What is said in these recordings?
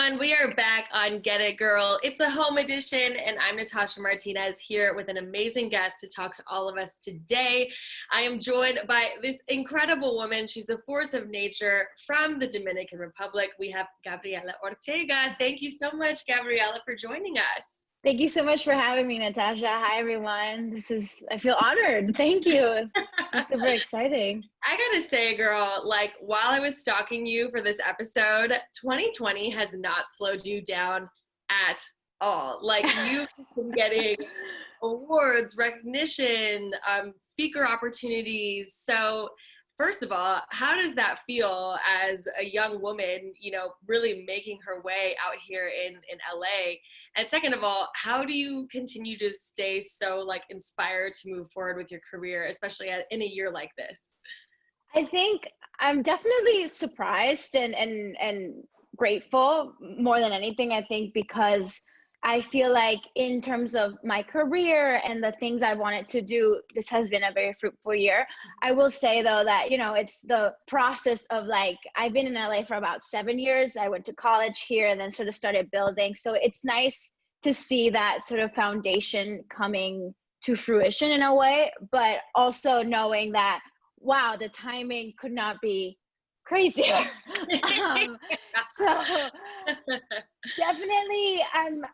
everyone. We are back on Get It Girl. It's a home edition, and I'm Natasha Martinez here with an amazing guest to talk to all of us today. I am joined by this incredible woman. She's a force of nature from the Dominican Republic. We have Gabriela Ortega. Thank you so much, Gabriela, for joining us. Thank you so much for having me, Natasha. Hi, everyone. I feel honored. Thank you. It's super exciting. I gotta say, girl, like while I was stalking you for this episode, 2020 has not slowed you down at all. Like you've been getting awards, recognition, speaker opportunities. So first of all, how does that feel as a young woman, you know, really making her way out here in LA? And second of all, how do you continue to stay so like inspired to move forward with your career, especially in a year like this? I think I'm definitely surprised and grateful more than anything, I think, because I feel like in terms of my career and the things I wanted to do, this has been a very fruitful year. I will say though that, you know, it's the process of like, I've been in LA for about 7 years. I went to college here and then sort of started building. So it's nice to see that sort of foundation coming to fruition in a way, but also knowing that, wow, the timing could not be crazier. So definitely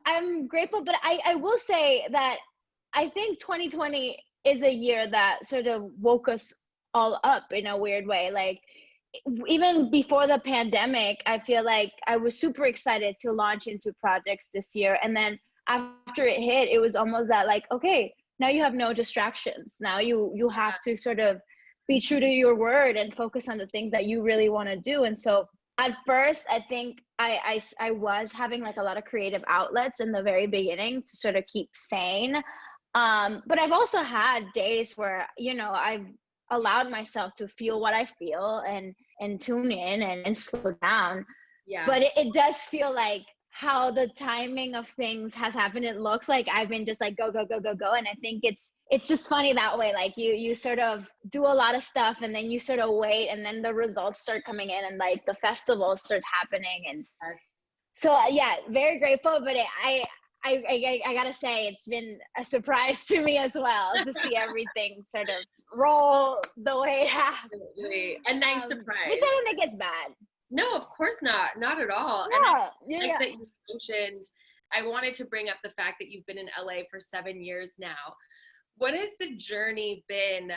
I'm grateful, but I will say that I think 2020 is a year that sort of woke us all up in a weird way. Like even before the pandemic, I feel like I was super excited to launch into projects this year. And then after it hit, it was almost that like, okay, now you have no distractions. Now you have to sort of be true to your word and focus on the things that you really want to do. And so at first, I think I was having like a lot of creative outlets in the very beginning to sort of keep sane. But I've also had days where, you know, I've allowed myself to feel what I feel and tune in and slow down. Yeah. But it does feel like how the timing of things has happened. It looks like I've been just like go. And I think it's just funny that way. Like you sort of do a lot of stuff and then you sort of wait and then the results start coming in and like the festival starts happening. And so, yeah, very grateful. But I gotta say, it's been a surprise to me as well to see everything sort of roll the way it has. Absolutely. A nice surprise. Which I don't think it's bad. No, of course not. Not at all. Yeah, and I like that you mentioned, I wanted to bring up the fact that you've been in LA for 7 years now. What has the journey been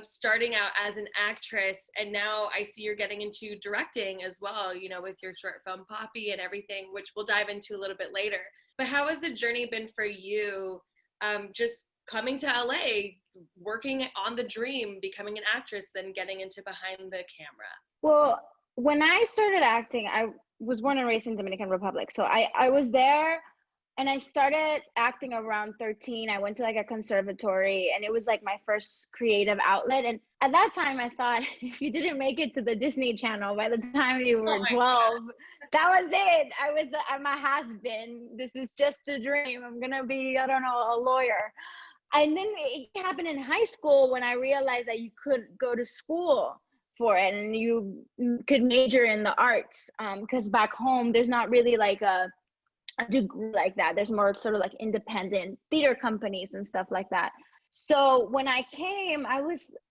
starting out as an actress, and now I see you're getting into directing as well, you know, with your short film Papi and everything, which we'll dive into a little bit later. But how has the journey been for you, just coming to LA, working on the dream, becoming an actress, then getting into behind the camera? Well, when I started acting, I was born and raised in Dominican Republic. So I was there and I started acting around 13. I went to like a conservatory and it was like my first creative outlet. And at that time I thought if you didn't make it to the Disney Channel by the time you were 12, that was it. I'm a has-been. This is just a dream. I'm going to be, I don't know, a lawyer. And then it happened in high school when I realized that you could go to school for it and you could major in the arts, because back home there's not really like a degree like that. There's more sort of like independent theater companies and stuff like that. So when I came, I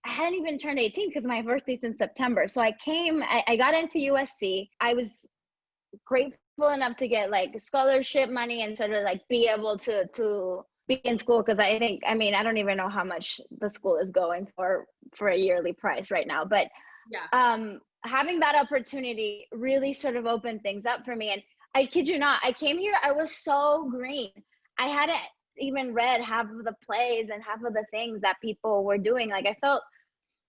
hadn't even turned 18 because my birthday's in September. So I came, I got into USC. I was grateful enough to get like scholarship money and sort of like be able to be in school, because I don't even know how much the school is going for a yearly price right now. But having that opportunity really sort of opened things up for me. And I kid you not, I came here, I was so green. I hadn't even read half of the plays and half of the things that people were doing. Like I felt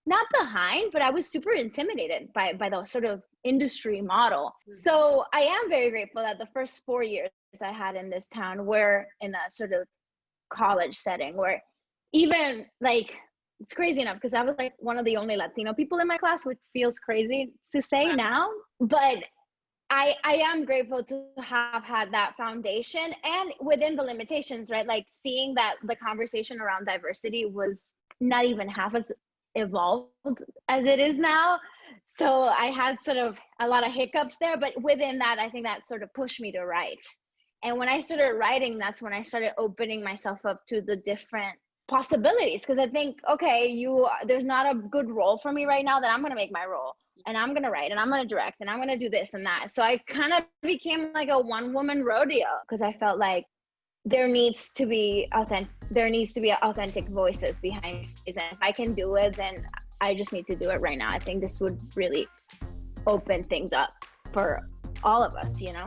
not behind, but I was super intimidated by the sort of industry model. Mm-hmm. So I am very grateful that the first 4 years I had in this town were in a sort of college setting where even like, it's crazy enough because I was like one of the only Latino people in my class, which feels crazy to say now, but I am grateful to have had that foundation and within the limitations, right? Like seeing that the conversation around diversity was not even half as evolved as it is now. So I had sort of a lot of hiccups there, but within that, I think that sort of pushed me to write. And when I started writing, that's when I started opening myself up to the different possibilities. Because I think, okay, there's not a good role for me right now, that I'm going to make my role, and I'm going to write, and I'm going to direct, and I'm going to do this and that. So I kind of became like a one-woman rodeo, because I felt like there needs to be authentic voices behind these. And if I can do it, then I just need to do it right now. I think this would really open things up for all of us, you know?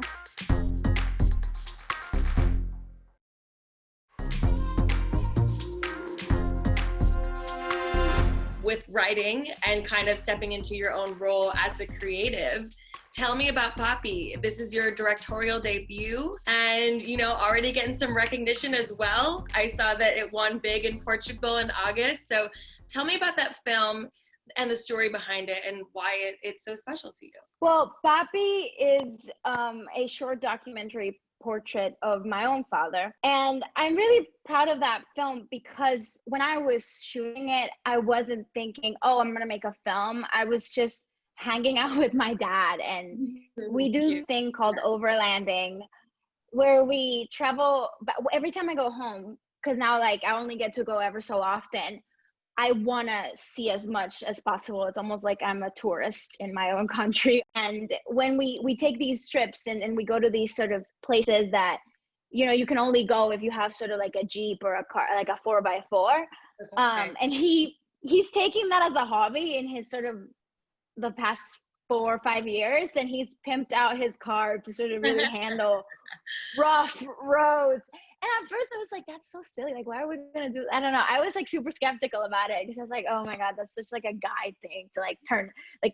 With writing and kind of stepping into your own role as a creative, tell me about Papi. This is your directorial debut and, already getting some recognition as well. I saw that it won big in Portugal in August. So tell me about that film and the story behind it and why it's so special to you. Well, Papi is a short documentary portrait of my own father. And I'm really proud of that film, because when I was shooting it, I wasn't thinking, oh, I'm going to make a film. I was just hanging out with my dad, and we do this thing called overlanding, where we travel. But every time I go home, because now like I only get to go ever so often, I want to see as much as possible. It's almost like I'm a tourist in my own country. And when we take these trips and we go to these sort of places that, you can only go if you have sort of like a Jeep or a car, like a 4x4. Okay. And he's taking that as a hobby in his sort of the past 4 or 5 years. And he's pimped out his car to sort of really handle rough roads. And at first I was like, that's so silly. Like, why are we going to do, I don't know. I was like super skeptical about it, because I was like, oh my God, that's such like a guy thing to like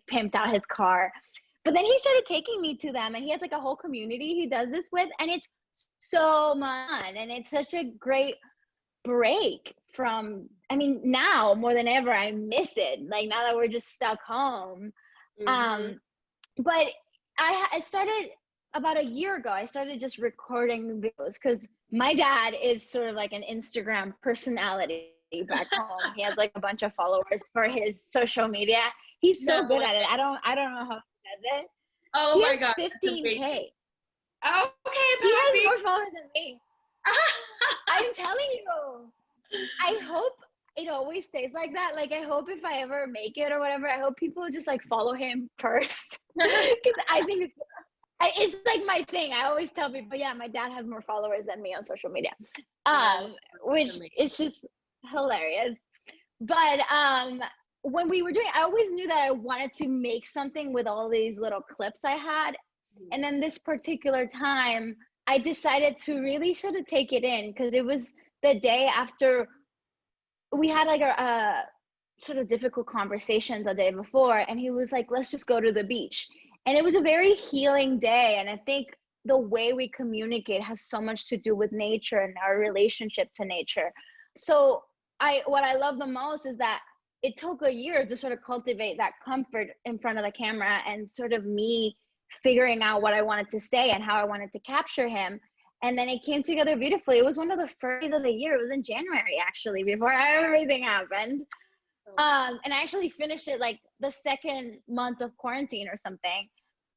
pimped out his car. But then he started taking me to them, and he has like a whole community he does this with. And it's so fun. And it's such a great break from, now more than ever, I miss it. Like now that we're just stuck home. Mm-hmm. But I started about a year ago. I started just recording videos, because my dad is sort of like an Instagram personality back home. He has like a bunch of followers for his social media. He's so good at it. I don't know how he does it. Oh my God. 15K. Oh, okay, Papi. He has more followers than me. I'm telling you. I hope it always stays like that. Like, I hope if I ever make it or whatever, I hope people just like follow him first. Because I think it's like my thing. I always tell people, yeah, my dad has more followers than me on social media, which is just hilarious. But when we were doing, I always knew that I wanted to make something with all these little clips I had. And then this particular time, I decided to really sort of take it in, because it was the day after we had like a sort of difficult conversation the day before. And he was like, let's just go to the beach. And it was a very healing day. And I think the way we communicate has so much to do with nature and our relationship to nature. So what I love the most is that it took a year to sort of cultivate that comfort in front of the camera, and sort of me figuring out what I wanted to say and how I wanted to capture him. And then it came together beautifully. It was one of the first days of the year. It was in January, actually, before everything happened. And I actually finished it like the second month of quarantine or something.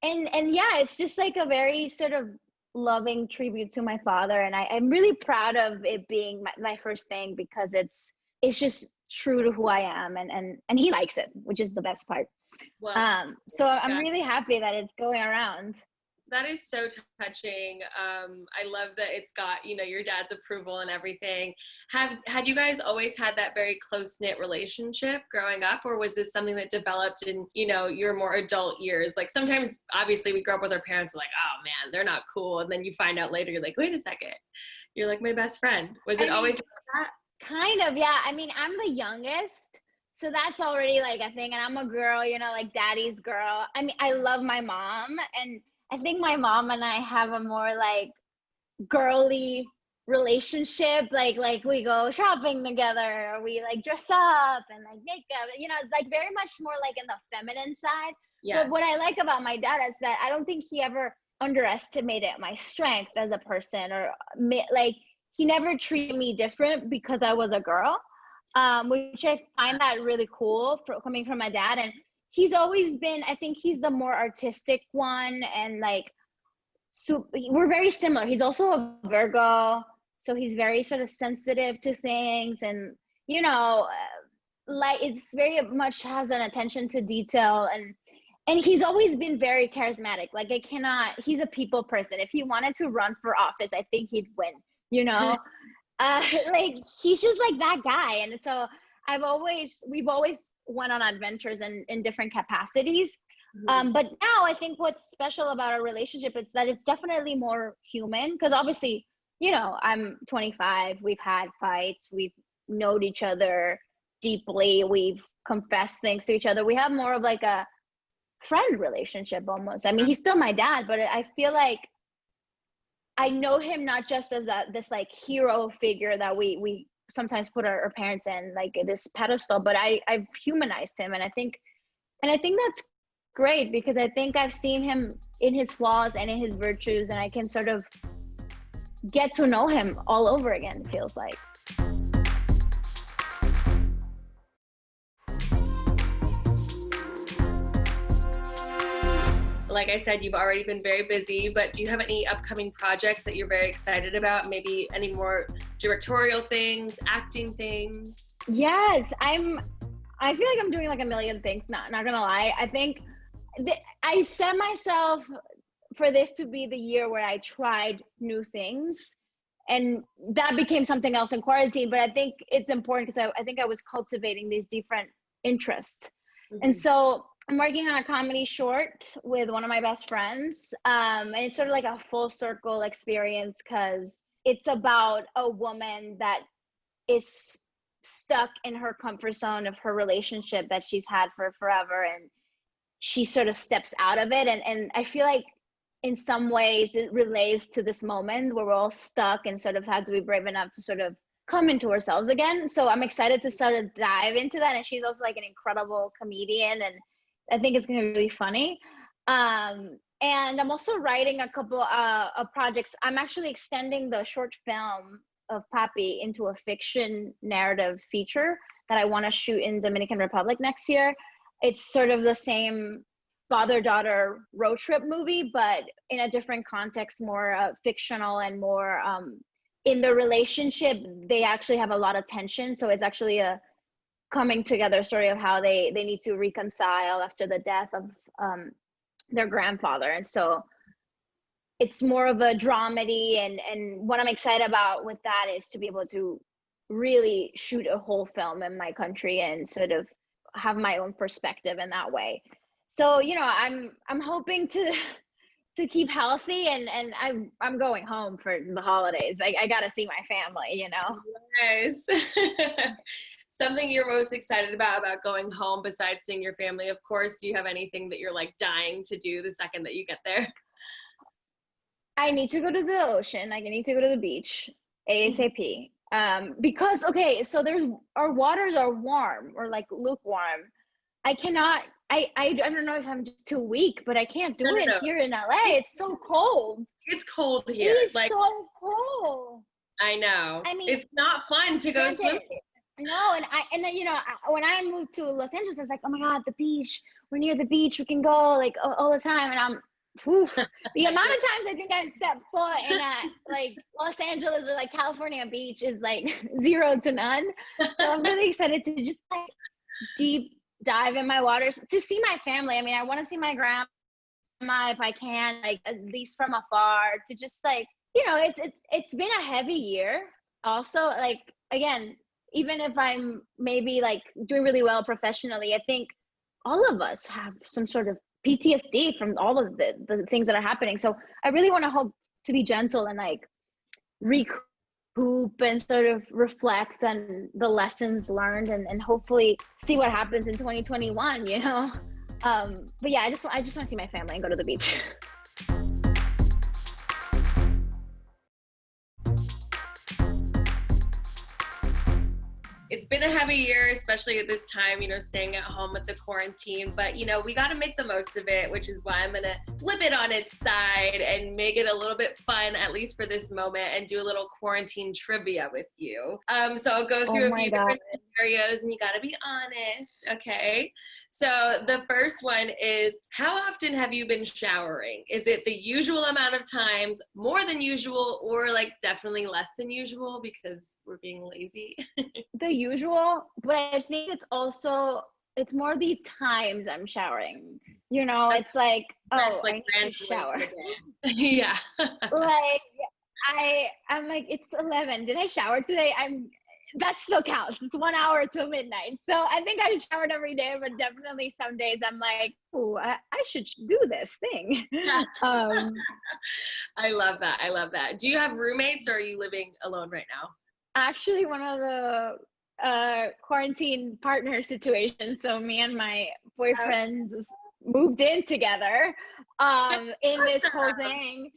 And yeah, it's just like a very sort of loving tribute to my father. And I'm really proud of it being my first thing, because it's just true to who I am, and he likes it, which is the best part. Well, so I'm really happy that it's going around. That is so touching. I love that it's got, your dad's approval and everything. Had you guys always had that very close-knit relationship growing up, or was this something that developed in, your more adult years? Like sometimes, obviously, we grow up with our parents, we're like, oh man, they're not cool. And then you find out later, you're like, wait a second, you're like my best friend. Was it always like that? Kind of, yeah. I'm the youngest, so that's already like a thing. And I'm a girl, like daddy's girl. I love my mom, and I think my mom and I have a more like girly relationship. Like we go shopping together, or we like dress up and like makeup, like very much more like in the feminine side. Yes. But what I like about my dad is that I don't think he ever underestimated my strength as a person, or like he never treated me different because I was a girl, which I find that really cool coming from my dad. And he's always been, I think he's the more artistic one, and like, so we're very similar. He's also a Virgo, so he's very sort of sensitive to things, and you know, like it's very much has an attention to detail, and he's always been very charismatic. Like he's a people person. If he wanted to run for office, I think he'd win, you know. Like he's just like that guy. And so we've always went on adventures in different capacities. But now I think what's special about our relationship is that it's definitely more human, because obviously, you know, I'm 25, we've had fights, we've known each other deeply, we've confessed things to each other. We have more of like a friend relationship almost. I mean, he's still my dad, but I feel like I know him not just as this like hero figure that we sometimes put our parents in like this pedestal, but I've humanized him, and I think that's great, because I think I've seen him in his flaws and in his virtues, and I can sort of get to know him all over again, it feels like. Like I said, you've already been very busy, but do you have any upcoming projects that you're very excited about? Maybe any more directorial things, acting things? Yes, I feel like I'm doing like a million things, not gonna lie. I think I set myself for this to be the year where I tried new things, and that became something else in quarantine. But I think it's important because I think I was cultivating these different interests. And so I'm working on a comedy short with one of my best friends. And it's sort of like a full circle experience, because it's about a woman that is stuck in her comfort zone of her relationship that she's had for forever, and she sort of steps out of it. And I feel like in some ways it relates to this moment where we're all stuck and sort of have to be brave enough to sort of come into ourselves again. So I'm excited to sort of dive into that. And she's also like an incredible comedian, and I think it's going to be really funny. And I'm also writing a couple of projects. I'm actually extending the short film of Papi into a fiction narrative feature that I want to shoot in Dominican Republic next year. It's sort of the same father-daughter road trip movie, but in a different context, more fictional and more in the relationship. They actually have a lot of tension. So it's actually a coming together story of how they need to reconcile after the death of their grandfather. And so it's more of a dramedy, and what I'm excited about with that is to be able to really shoot a whole film in my country and sort of have my own perspective in that way. So, you know, I'm hoping to keep healthy, and I'm going home for the holidays. I got to see my family, you know. Nice. Something you're most excited about going home besides seeing your family, of course. Do you have anything that you're like dying to do the second that you get there? I need to go to the ocean. Like I need to go to the beach ASAP. Because okay, so our waters are warm or like lukewarm. I don't know if I'm just too weak, but I can't do it here in LA. It's so cold. It's cold here. It is like, so cold. I know. I mean, it's not fun to go swimming. No, and then, you know, when I moved to Los Angeles, I was like, oh my God, the beach. We're near the beach. We can go like all the time. And the amount of times I think I've stepped foot in like Los Angeles or like California beach is like 0 to none. So I'm really excited to just like deep dive in my waters to see my family. I mean, I want to see my grandma if I can, like at least from afar, to just like, you know, it's been a heavy year. Also, like, again, even if I'm maybe like doing really well professionally, I think all of us have some sort of PTSD from all of the things that are happening. So I really want to hope to be gentle and like recoup and sort of reflect on the lessons learned, and hopefully see what happens in 2021, you know? But yeah, I just want to see my family and go to the beach. It's been a heavy year, especially at this time, you know, staying at home with the quarantine, but you know, we got to make the most of it, which is why I'm going to flip it on its side and make it a little bit fun, at least for this moment, and do a little quarantine trivia with you. So I'll go through a few different scenarios and you got to be honest, okay? So the first one is, how often have you been showering? Is it the usual amount of times, more than usual, or like definitely less than usual because we're being lazy? The usual, but I think it's more the times I'm showering. It's like, That's oh, I like need to randomly shower. yeah. Like I'm like, it's 11. Did I shower today? That still counts. It's 1 hour till midnight. So I think I showered every day, but definitely some days I'm like, oh, I should do this thing. I love that. I love that. Do you have roommates or are you living alone right now? Actually, one of the quarantine partner situations. So me and my boyfriend moved in together in this whole thing.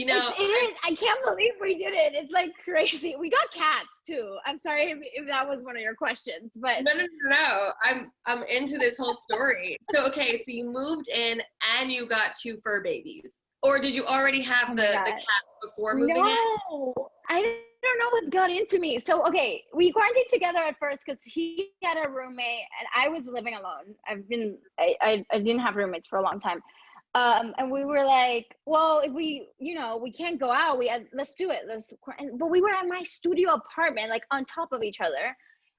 I can't believe we did it. It's like crazy. We got cats too. I'm sorry if that was one of your questions, but no. I'm into this whole story. So okay, so you moved in and you got 2 fur babies, or did you already have the cat before moving in? No, I don't know what got into me. So okay, we quarantined together at first because he had a roommate and I was living alone. I didn't have roommates for a long time. And we were like, well, if we can't go out, let's do it. But we were at my studio apartment, like on top of each other.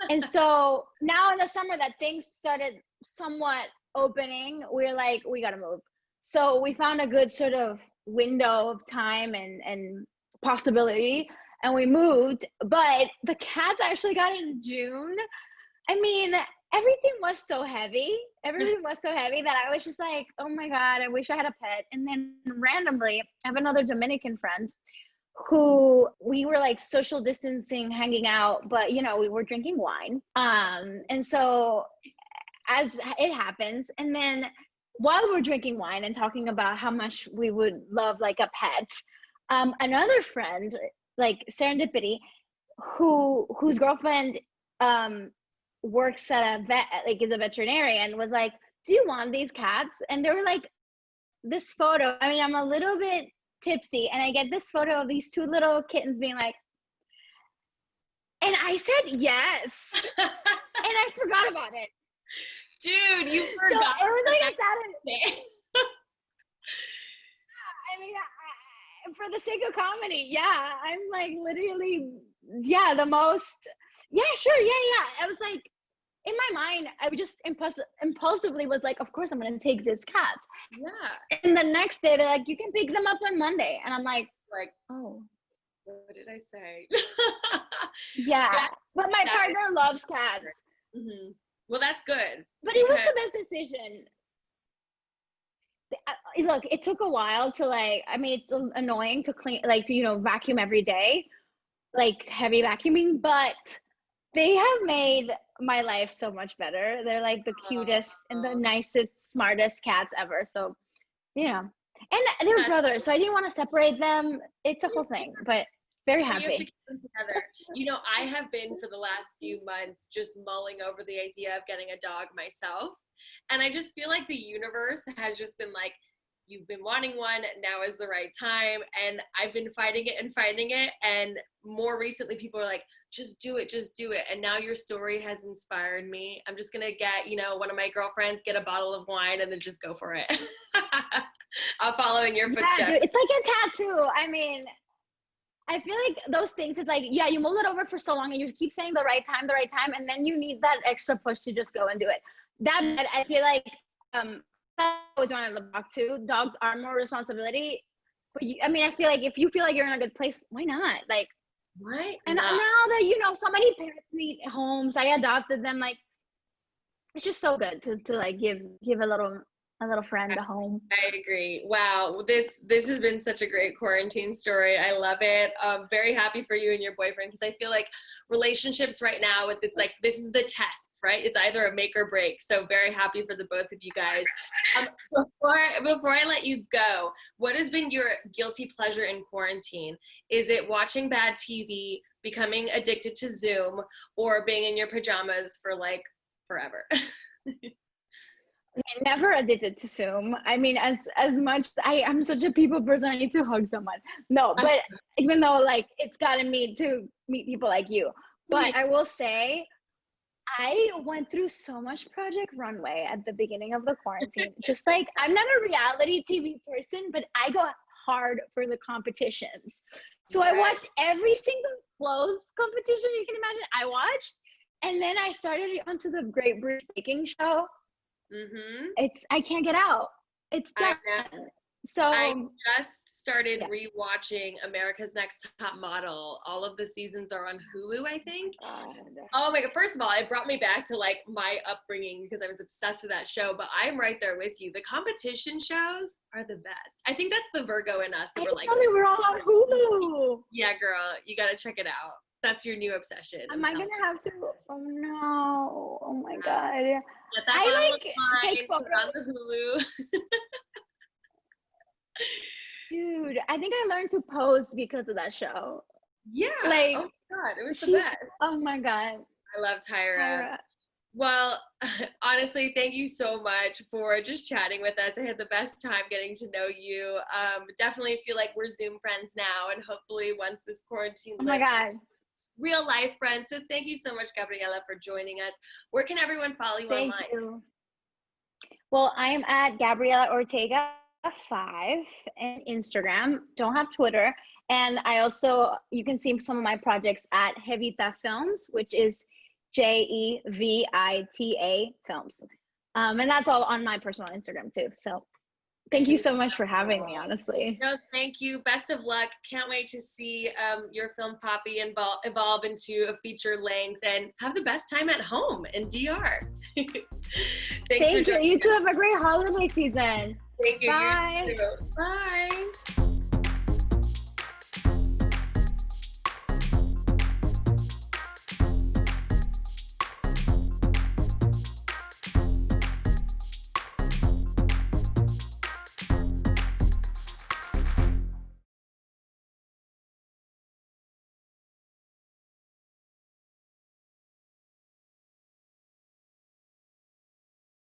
And so now in the summer that things started somewhat opening, we're like, we got to move. So we found a good sort of window of time and possibility, and we moved. But the cats actually got in June. I mean, everything was so heavy. Everything was so heavy that I was just like, oh my God, I wish I had a pet. And then randomly, I have another Dominican friend who we were like social distancing, hanging out, but we were drinking wine. And so as it happens, and then while we're drinking wine and talking about how much we would love like a pet, another friend, like serendipity, whose girlfriend works at a vet, like is a veterinarian, was like, do you want these cats? And they were like, this photo, I mean, I'm a little bit tipsy and I get this photo of these 2 little kittens being like, and I said yes. And I forgot about it. Dude, you forgot. So it was like a Saturday. I mean, for the sake of comedy, yeah, I'm like literally, yeah, the most, yeah, sure, yeah. I was like, in my mind, I just impulsively was like, of course I'm gonna take this cat. Yeah. And the next day they're like, you can pick them up on Monday, and I'm like, oh, what did I say? yeah. But my partner loves cats. Mm-hmm. Well, that's good. But it was the best decision. Look, it took a while to like, I mean, it's annoying to clean, like, to, vacuum every day, like heavy vacuuming, but they have made my life so much better. They're like the cutest and the nicest, smartest cats ever. So, and they're brothers, so I didn't want to separate them. It's a whole thing, but very happy. You have to keep them together. I have been for the last few months just mulling over the idea of getting a dog myself. And I just feel like the universe has just been like, you've been wanting one, now is the right time. And I've been fighting it. And more recently, people are like, just do it. And now your story has inspired me. I'm just going to get, one of my girlfriends, get a bottle of wine and then just go for it. I'll follow in your footsteps. Yeah, dude, it's like a tattoo. I mean, I feel like those things, it's like, yeah, you mull it over for so long and you keep saying the right time. And then you need that extra push to just go and do it. That, I feel like, I always wanted to talk to. Dogs are more responsibility. But I feel like if you feel like you're in a good place, why not? Like, right? And now that, so many parents need homes, I adopted them. Like, it's just so good to like give a little friend a home. I agree. Wow. This has been such a great quarantine story. I love it. Very happy for you and your boyfriend, because I feel like relationships right now, it's like, this is the test, right? It's either a make or break. So very happy for the both of you guys. Before I let you go, what has been your guilty pleasure in quarantine? Is it watching bad TV, becoming addicted to Zoom, or being in your pajamas for like forever? Never addicted to Zoom. I mean, as much, I'm such a people person, I need to hug someone. No, but even though like it's gotten me to meet people like you. But I will say, I went through so much Project Runway at the beginning of the quarantine. Just like, I'm not a reality TV person, but I go hard for the competitions. So I watched every single clothes competition you can imagine. I watched, and then I started onto the Great British Baking Show. I can't get out. It's done. So I just started rewatching America's Next Top Model. All of the seasons are on Hulu, I think. Oh my God. First of all, it brought me back to like my upbringing because I was obsessed with that show, but I'm right there with you. The competition shows are the best. I think that's the Virgo in us. I didn't know they were all on Hulu. Yeah, girl, you got to check it out. That's your new obsession. Am I going to have to? Oh no. Oh my God. Let that I like take photos on the Hulu. Dude, I think I learned to pose because of that show. Yeah. Like, oh my God, it was the best. Oh my God. I love Tyra. Well, honestly, thank you so much for just chatting with us. I had the best time getting to know you. Definitely feel like we're Zoom friends now, and hopefully once this quarantine lifts, oh my God, real life friends. So thank you so much, Gabriela, for joining us. Where can everyone follow you online? Thank you. Well, I am at Gabriela Ortega 5 and Instagram. Don't have Twitter. And I also, you can see some of my projects at Jevita Films, which is JEVITA Films. And that's all on my personal Instagram too. So thank you so much for having me, honestly. No, thank you. Best of luck. Can't wait to see your film Papi evolve into a feature length, and have the best time at home in DR. Thank you. You too have a great holiday season. Thank you. Bye. You too. Bye.